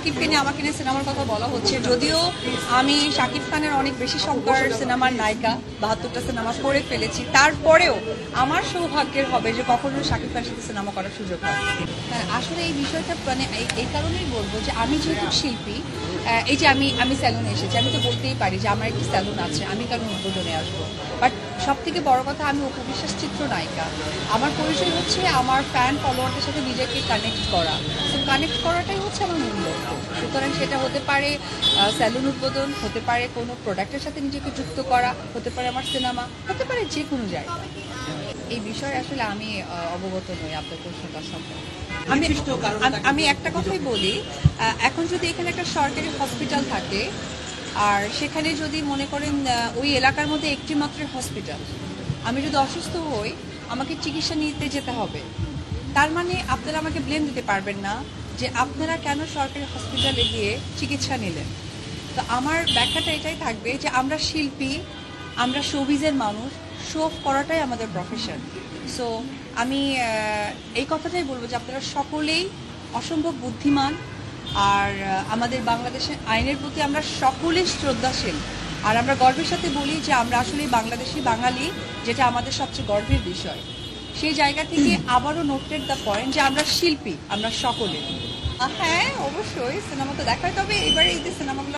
শাকিবকে নিয়ে আমাকে নিয়ে সিনেমার কথা বলা হচ্ছে, যদিও আমি শাকিব খানের অনেক বেশি সংখ্যার সিনেমার নায়িকা, 72টা সিনেমা করে ফেলেছি, তারপরেও আমার সৌভাগ্যের হবে যে কখনো শাকিব খানের সাথে সিনেমা করার সুযোগ হয়। আসলে এই বিষয়টা মানে এই কারণেই বলবো যে আমি যেহেতু শিল্পী, এই যে আমি স্যালুনে এসেছি, আমি তো বলতেই পারি যে আমার একটি স্যালুন আছে, আমি কেন উদ্বোধনে আসবো। বাট সব থেকে বড় কথা, আমি অপু বিশ্বাস চিত্রনায়িকা। আমার পরিচয় হচ্ছে আমার ফ্যান ফলোয়ারদের সাথে নিজেকে কানেক্ট করা। তো কানেক্ট করাটাই হচ্ছে আমার মূল লক্ষ্য। সুতরাং সেটা হতে পারে স্যালুন উদ্বোধন, হতে পারে কোনো প্রোডাক্টের সাথে নিজেকে যুক্ত করা, হতে পারে আমার সিনেমা, হতে পারে যে কোনো জায়গা। এই বিষয়ে আসলে আমি অবগত নই আপনার প্রশ্নটার সম্পর্কে। আমি একটা কথাই বলি, এখন যদি এখানে একটা সরকারি হসপিটাল থাকে আর সেখানে যদি মনে করেন ওই এলাকার মধ্যে একটি মাত্র হসপিটাল, আমি যদি অসুস্থ হই আমাকে চিকিৎসা নিতে যেতে হবে, তার মানে আপনারা আমাকে ব্লেম দিতে পারবেন না যে আপনারা কেন সরকারি হসপিটালে গিয়ে চিকিৎসা নিলেন। তো আমার ব্যাখ্যাটা এটাই থাকবে যে আমরা শিল্পী, আমরা শোবিজের মানুষ, শো অফ করাটাই আমাদের প্রফেশন। সো আমি এই কথাটাই বলবো যে আপনারা সকলেই অসম্ভব বুদ্ধিমান, আর আমাদের বাংলাদেশের আইনের প্রতি আমরা সকলেই শ্রদ্ধাশীল। আর আমরা গর্বের সাথে বলি যে আমরা আসলে বাংলাদেশি বাঙালি, যেটা আমাদের সবচেয়ে গর্বের বিষয়। সেই জায়গা থেকে আবারও নোটেড দ্য পয়েন্ট যে আমরা শিল্পী, আমরা সকলে। হ্যাঁ, অবশ্যই সিনেমা তো দেখায়, তবে এবারে এই যে সিনেমাগুলো